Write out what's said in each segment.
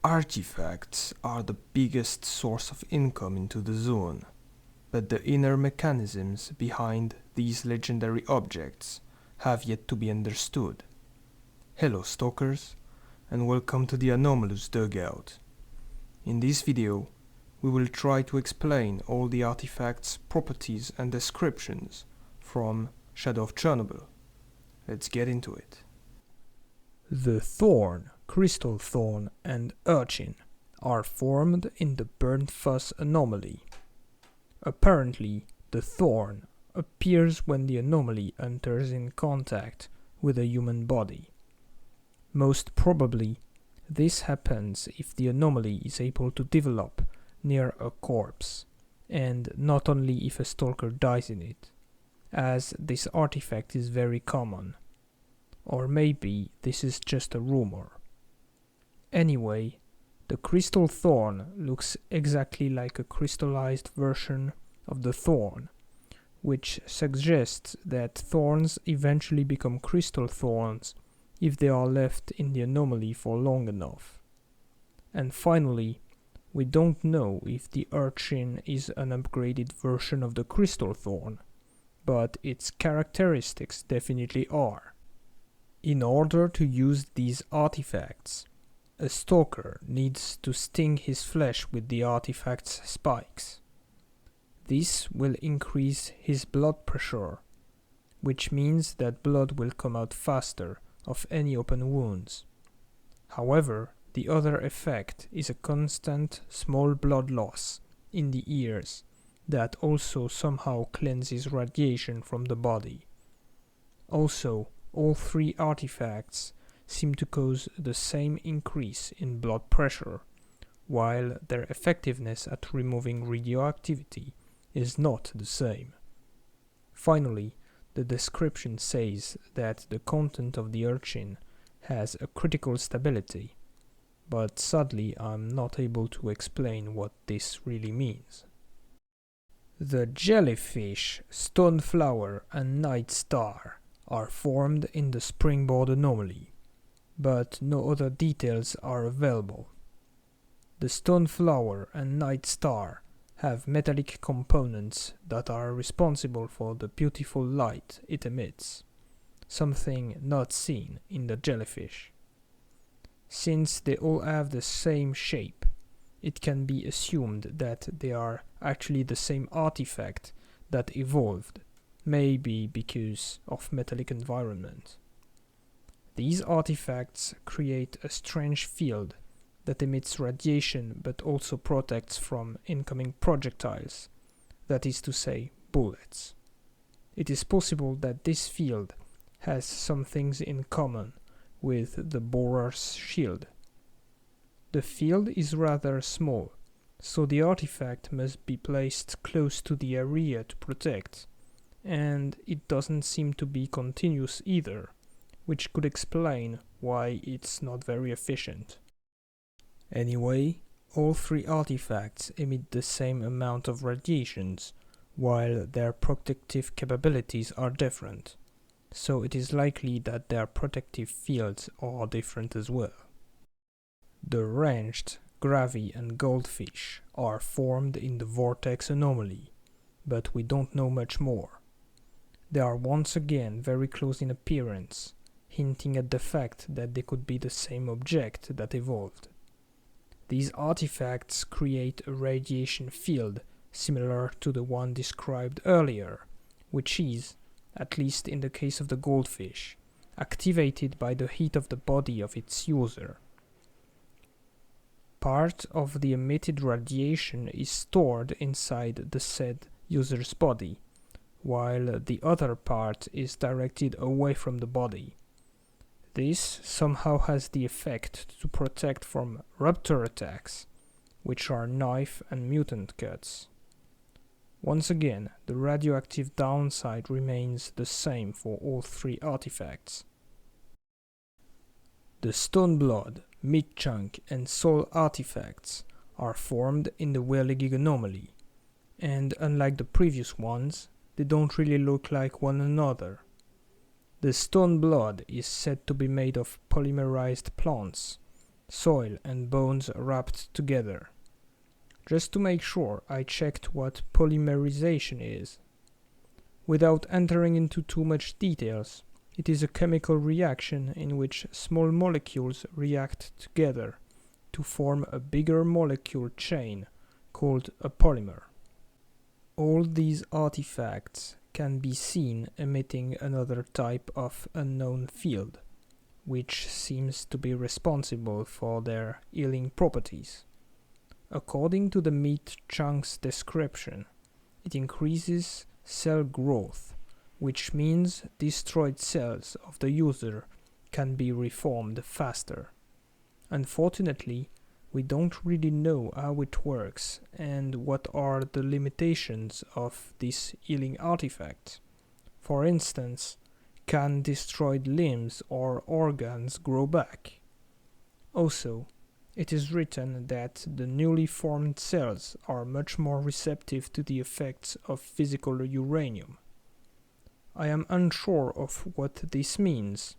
Artifacts are the biggest source of income into the zone, but the inner mechanisms behind these legendary objects have yet to be understood. Hello stalkers, and welcome to the Anomalous Dugout. In this video, we will try to explain all the artifacts' properties and descriptions from Shadow of Chernobyl. Let's get into it. The Thorn, Crystal Thorn and Urchin are formed in the burnt fuzz anomaly. Apparently, the Thorn appears when the anomaly enters in contact with a human body. Most probably, this happens if the anomaly is able to develop near a corpse, and not only if a stalker dies in it, as this artifact is very common. Or maybe this is just a rumor. Anyway, the Crystal Thorn looks exactly like a crystallized version of the Thorn, which suggests that thorns eventually become crystal thorns if they are left in the anomaly for long enough. And finally, we don't know if the Urchin is an upgraded version of the Crystal Thorn, but its characteristics definitely are. In order to use these artifacts, a stalker needs to sting his flesh with the artifact's spikes. This will increase his blood pressure, which means that blood will come out faster of any open wounds. However, the other effect is a constant small blood loss in the ears that also somehow cleanses radiation from the body. Also, all three artifacts seem to cause the same increase in blood pressure, while their effectiveness at removing radioactivity is not the same. Finally, the description says that the content of the Urchin has a critical stability, but sadly I'm not able to explain what this really means. The Jellyfish, Stoneflower and Night Star are formed in the Springboard anomaly, but no other details are available. The Stoneflower and Night Star have metallic components that are responsible for the beautiful light it emits, something not seen in the Jellyfish. Since they all have the same shape, it can be assumed that they are actually the same artifact that evolved, maybe because of metallic environment. These artifacts create a strange field that emits radiation but also protects from incoming projectiles, that is to say, bullets. It is possible that this field has some things in common with the borer's shield. The field is rather small, so the artifact must be placed close to the area to protect, and it doesn't seem to be continuous either, which could explain why it's not very efficient. Anyway, all three artifacts emit the same amount of radiations, while their protective capabilities are different, so it is likely that their protective fields are different as well. The Wrenched, Gravi and Goldfish are formed in the Vortex anomaly, but we don't know much more. They are once again very close in appearance, hinting at the fact that they could be the same object that evolved. These artifacts create a radiation field similar to the one described earlier, which is, at least in the case of the goldfish, activated by the heat of the body of its user. Part of the emitted radiation is stored inside the said user's body, while the other part is directed away from the body. This somehow has the effect to protect from rupture attacks, which are knife and mutant cuts. Once again, the radioactive downside remains the same for all three artifacts. The Stoneblood, Mid-Chunk and Soul artifacts are formed in the Whirligig anomaly, and unlike the previous ones, they don't really look like one another. The Stoneblood is said to be made of polymerized plants, soil and bones wrapped together. Just to make sure, I checked what polymerization is. Without entering into too much details, it is a chemical reaction in which small molecules react together to form a bigger molecule chain called a polymer. All these artifacts can be seen emitting another type of unknown field, which seems to be responsible for their healing properties. According to the meat chunk's description, it increases cell growth, which means destroyed cells of the user can be reformed faster. Unfortunately, we don't really know how it works and what are the limitations of this healing artifact. For instance, can destroyed limbs or organs grow back? Also, it is written that the newly formed cells are much more receptive to the effects of physical uranium. I am unsure of what this means,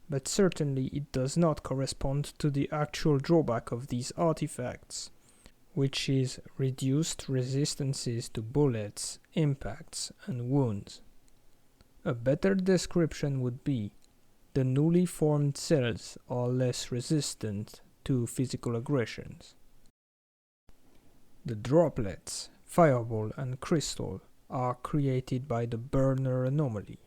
but certainly it does not correspond to the actual drawback of these artifacts, which is reduced resistances to bullets, impacts, and wounds. A better description would be, the newly formed cells are less resistant to physical aggressions. The droplets, fireball, and crystal are created by the burner anomaly.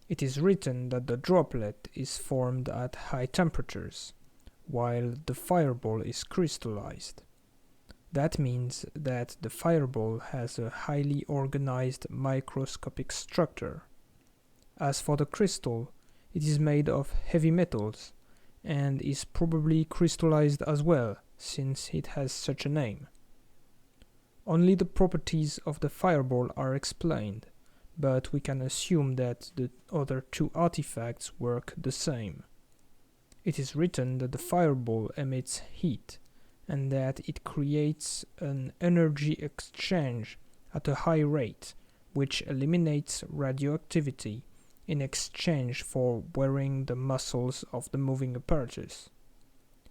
It is written that the droplet is formed at high temperatures, while the fireball is crystallized. That means that the fireball has a highly organized microscopic structure. As for the crystal, it is made of heavy metals and is probably crystallized as well, since it has such a name. Only the properties of the fireball are explained, but we can assume that the other two artifacts work the same. It is written that the fireball emits heat, and that it creates an energy exchange at a high rate, which eliminates radioactivity in exchange for wearing the muscles of the moving apparatus.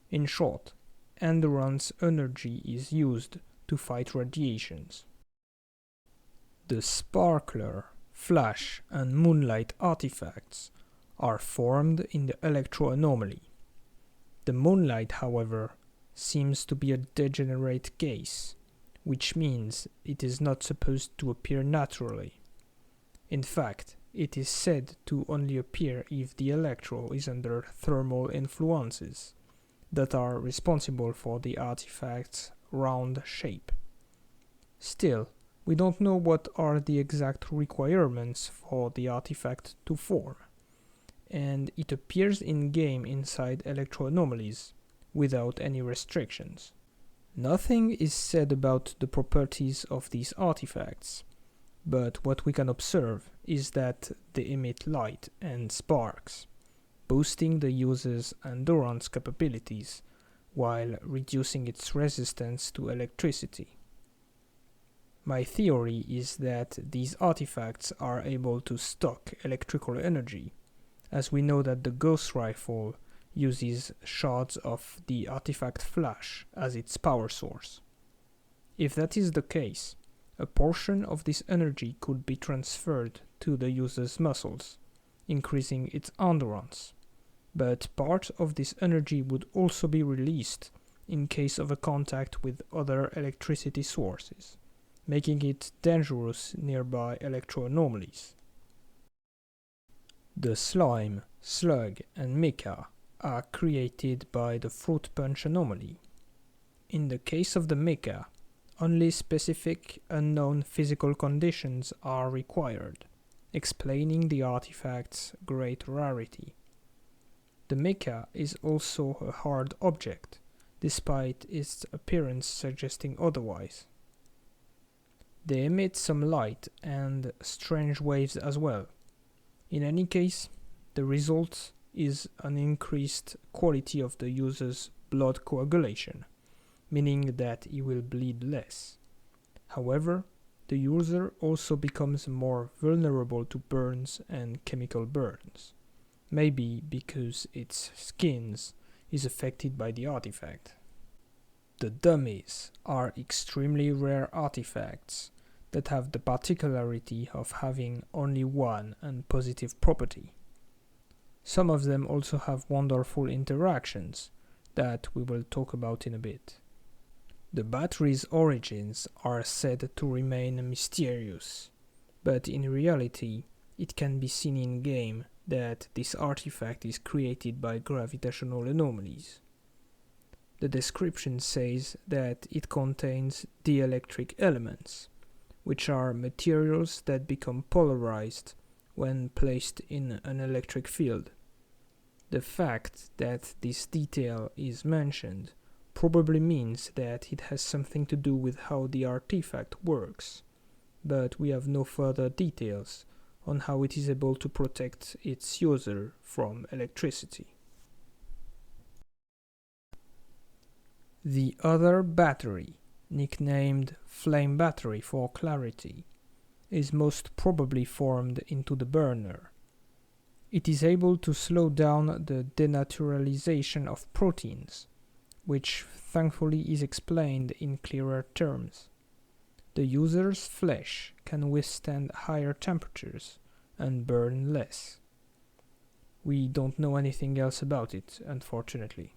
In short, endurance energy is used to fight radiations. The Sparkler, Flash, and Moonlight artifacts are formed in the electro-anomaly. The Moonlight, however, seems to be a degenerate case, which means it is not supposed to appear naturally. In fact, it is said to only appear if the electro is under thermal influences that are responsible for the artifact's round shape. Still, we don't know what are the exact requirements for the artifact to form, and it appears in-game inside electro-anomalies, without any restrictions. Nothing is said about the properties of these artifacts, but what we can observe is that they emit light and sparks, boosting the user's endurance capabilities while reducing its resistance to electricity. My theory is that these artifacts are able to stock electrical energy, as we know that the Ghost Rifle uses shards of the artifact Flash as its power source. If that is the case, a portion of this energy could be transferred to the user's muscles, increasing its endurance, but part of this energy would also be released in case of a contact with other electricity sources, making it dangerous nearby electro-anomalies. The Slime, Slug, and Mica are created by the Fruit Punch anomaly. In the case of the Mica, only specific unknown physical conditions are required, explaining the artifact's great rarity. The Mica is also a hard object, despite its appearance suggesting otherwise. They emit some light and strange waves as well. In any case, the result is an increased quality of the user's blood coagulation, meaning that he will bleed less. However, the user also becomes more vulnerable to burns and chemical burns, maybe because its skin is affected by the artifact. The dummies are extremely rare artifacts that have the particularity of having only one and positive property. Some of them also have wonderful interactions that we will talk about in a bit. The battery's origins are said to remain mysterious, but in reality it can be seen in-game that this artifact is created by gravitational anomalies. The description says that it contains dielectric elements, which are materials that become polarized when placed in an electric field. The fact that this detail is mentioned probably means that it has something to do with how the artifact works, but we have no further details on how it is able to protect its user from electricity. The other battery, nicknamed Flame Battery for clarity, is most probably formed into the burner. It is able to slow down the denaturalization of proteins, which thankfully is explained in clearer terms. The user's flesh can withstand higher temperatures and burn less. We don't know anything else about it, unfortunately.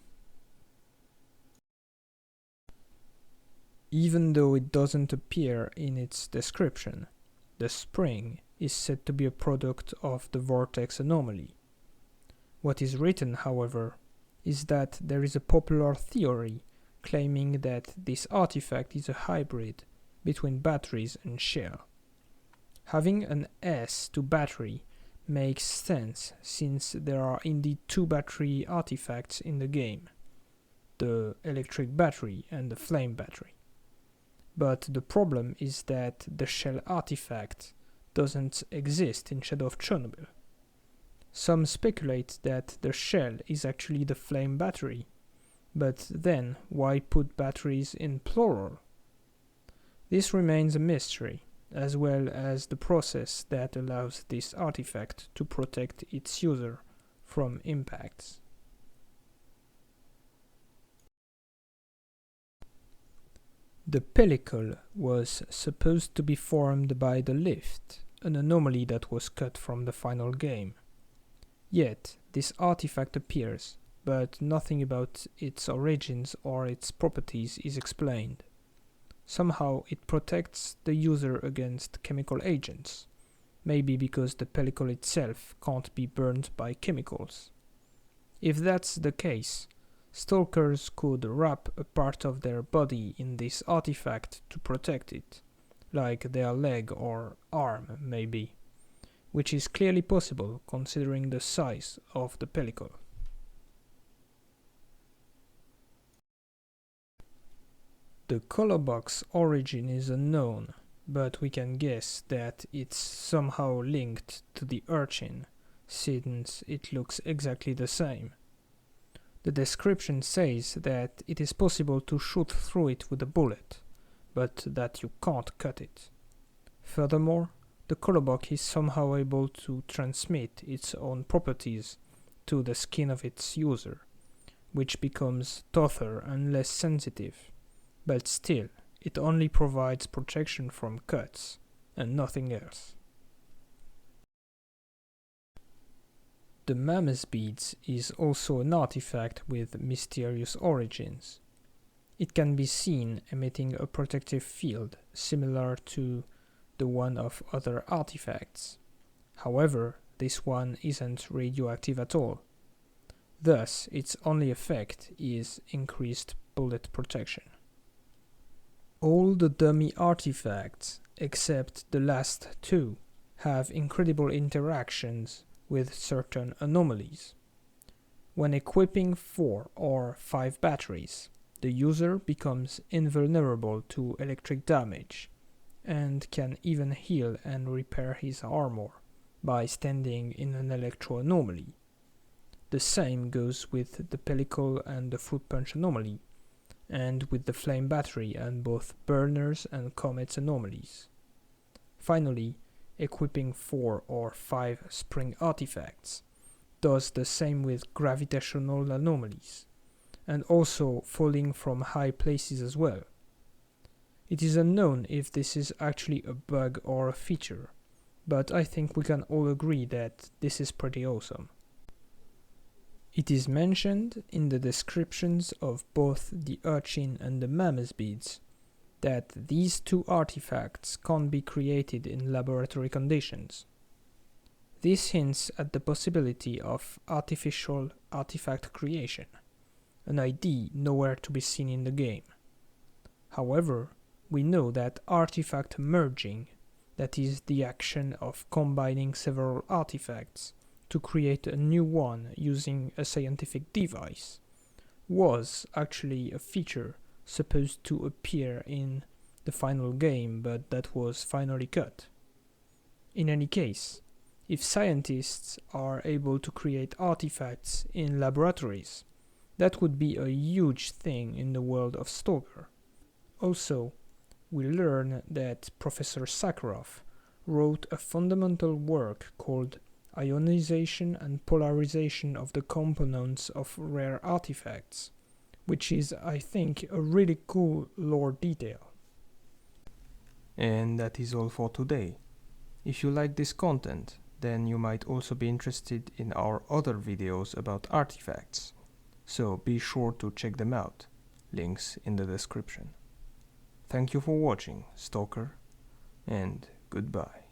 Even though it doesn't appear in its description, the spring is said to be a product of the vortex anomaly. What is written, however, is that there is a popular theory claiming that this artifact is a hybrid between batteries and shell. Having an S to battery makes sense since there are indeed two battery artifacts in the game, the electric battery and the flame battery. But the problem is that the shell artifact doesn't exist in Shadow of Chernobyl. Some speculate that the shell is actually the flame battery, but then why put batteries in plural? This remains a mystery, as well as the process that allows this artifact to protect its user from impacts. The Pellicle was supposed to be formed by the lift, an anomaly that was cut from the final game. Yet, this artifact appears, but nothing about its origins or its properties is explained. Somehow it protects the user against chemical agents, maybe because the pellicle itself can't be burned by chemicals. If that's the case, stalkers could wrap a part of their body in this artifact to protect it, like their leg or arm maybe, which is clearly possible considering the size of the pellicle. The Colorbox origin is unknown, but we can guess that it's somehow linked to the urchin, since it looks exactly the same. The description says that it is possible to shoot through it with a bullet, but that you can't cut it. Furthermore, the Colorbox is somehow able to transmit its own properties to the skin of its user, which becomes tougher and less sensitive. But still, it only provides protection from cuts, and nothing else. The Mammoth Beads is also an artifact with mysterious origins. It can be seen emitting a protective field similar to the one of other artifacts. However, this one isn't radioactive at all. Thus, its only effect is increased bullet protection. All the dummy artifacts, except the last two, have incredible interactions with certain anomalies. When equipping 4 or 5 batteries, the user becomes invulnerable to electric damage, and can even heal and repair his armor by standing in an electro-anomaly. The same goes with the Pellicle and the Fruit Punch anomaly, and with the Flame Battery and both Burners and Comets anomalies. Finally, equipping 4 or 5 Spring artifacts does the same with gravitational anomalies, and also falling from high places as well. It is unknown if this is actually a bug or a feature, but I think we can all agree that this is pretty awesome. It is mentioned in the descriptions of both the Urchin and the Mammoth beads that these two artifacts can't be created in laboratory conditions. This hints at the possibility of artificial artifact creation, an idea nowhere to be seen in the game. However, we know that artifact merging, that is the action of combining several artifacts to create a new one using a scientific device, was actually a feature supposed to appear in the final game, but that was finally cut. In any case, if scientists are able to create artifacts in laboratories, that would be a huge thing in the world of S.T.A.L.K.E.R. Also, we learn that Professor Sakharov wrote a fundamental work called Ionization and Polarization of the Components of Rare Artifacts, which is, I think, a really cool lore detail. And that is all for today. If you like this content, then you might also be interested in our other videos about artifacts, so be sure to check them out, links in the description. Thank you for watching, S.T.A.L.K.E.R, and goodbye.